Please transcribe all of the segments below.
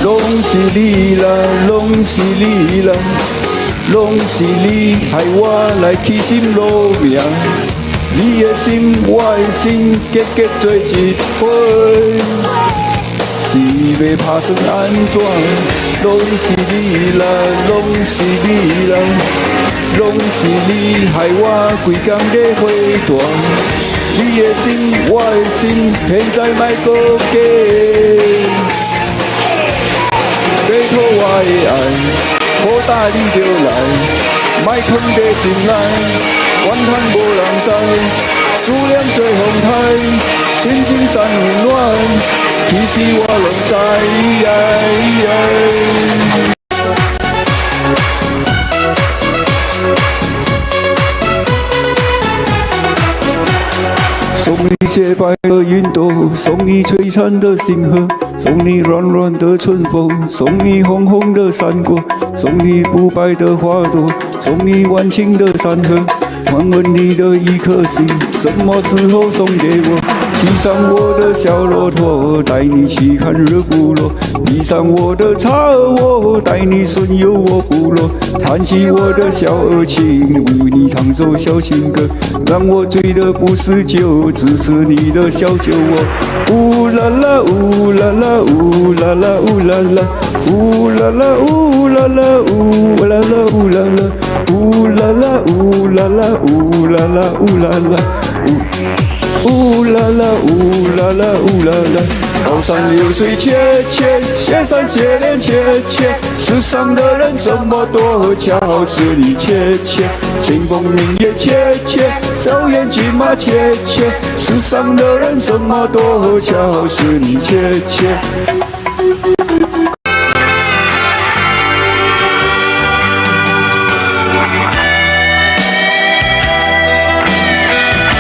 拢是你啦，拢是你啦，拢是你害我来起心落命。你的心，我的心，结结做一伙。是要打算安怎？拢是你啦，拢是你啦，拢是你害我规工在火大。你的心，我的心，现在莫搁假。拜托我的爱，好大你就来，莫藏在心内，怨叹无人知。思念做风台，心情散温暖，其实我拢知。送你洁白的云朵，送你璀璨的星河，送你软软的春风，送你红红的山果，送你不败的花朵，送你万顷的山河。传闻你的一颗心，什么时候送给我？骑上我的小骆驼，带你去看日不落。闭上我的茶儿窝，带你顺游我部落。弹起我的小提琴，为你唱首小情歌。让我醉的不是酒，只是你的小酒窝。呜啦啦，呜啦啦，呜啦啦，呜啦啦，呜啦啦，呜啦啦，呜啦啦，呜啦啦，呜啦啦，呜啦啦，呜啦啦，呜啦啦，呜啦啦，呜啦啦，呜啦啦。高山流水切切，雪山雪莲切切，世上的人这么多，恰好是你切切。清风明月切切，手眼骏马切切，世上的人这么多，恰好是你切切。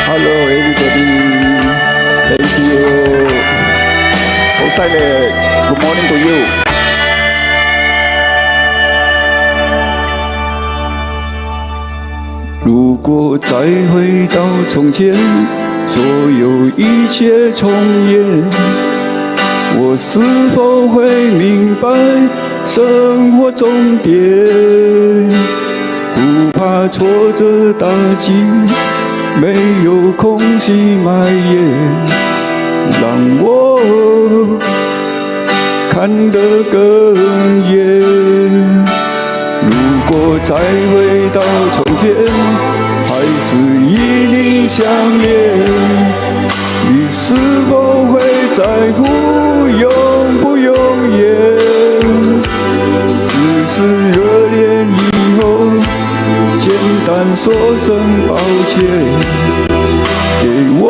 Hello everybody, thank you. Silent, good morning to you. 如果再回到从前，所有一切重演，我是否会明白生活终点？不怕挫折打击，没有空隙蔓延，让我看得更远。如果再回到从前，还是与你相恋，你是否会在乎永不永远？只是热恋以后，简单说声抱歉，给我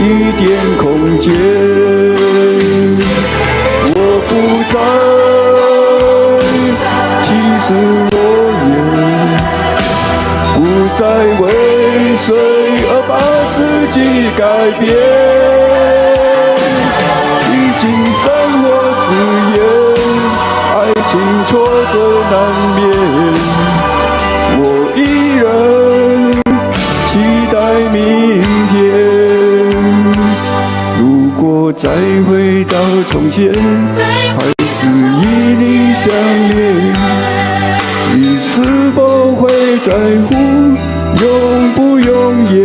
一点空间。我不在，其实我也不再为谁而把自己改变。历经生活誓言，爱情挫折难免，我依然期待明天。如果再回到从前，还是与你相恋，你是否会在乎永不永远？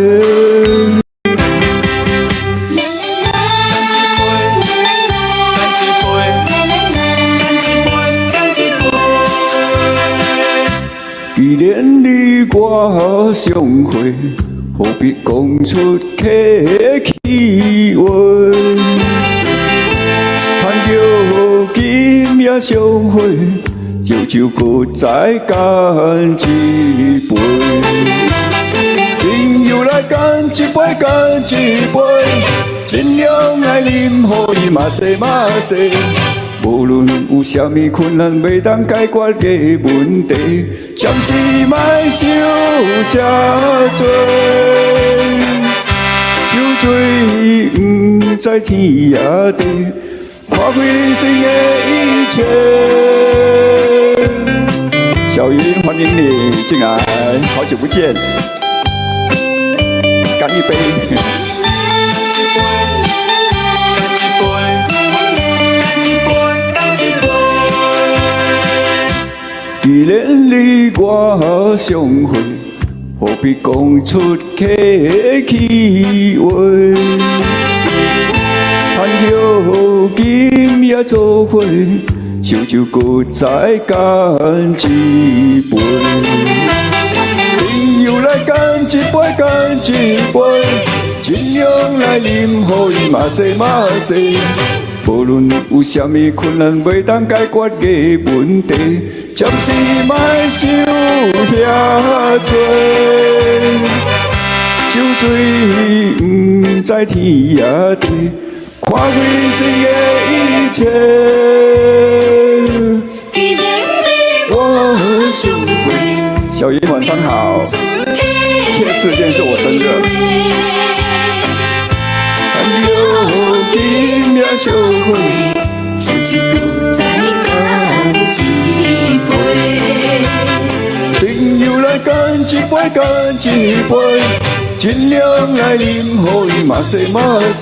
既然你我相会，何必讲出客气话？盼着今夜相会，就搁再干一杯。朋友来干一杯，干一杯，尽量爱啉，予伊嘛西嘛西。无论有啥物困难，袂当解决的问题，暂时莫想啥多，酒醉不知天也地，发挥人生的一切。小云，欢迎你进来，好久不见，干一杯。相会，何必讲出客气话？谈笑今夜做伙，烧酒搁再干一杯。朋友来干一杯，干一杯，尽量来啉，予伊嘛西嘛西。无论有啥物困难，袂当解决的问题，暂时莫想遐多。酒醉不知天也地，看开世的一切。我相会。小云晚上好，这4件是我生日。今夜相会，烧酒搁再干一杯。朋友来干一杯，干一杯，尽量来啉，予伊嘛西嘛西。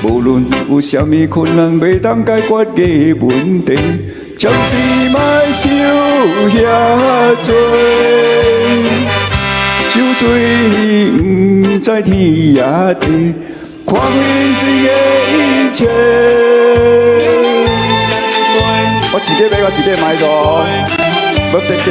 无论有啥物困难，袂当解决的问题，暂时莫想遐多。酒醉不知天也地。看开世的一切。我自己买个自己买咗，不得嘅。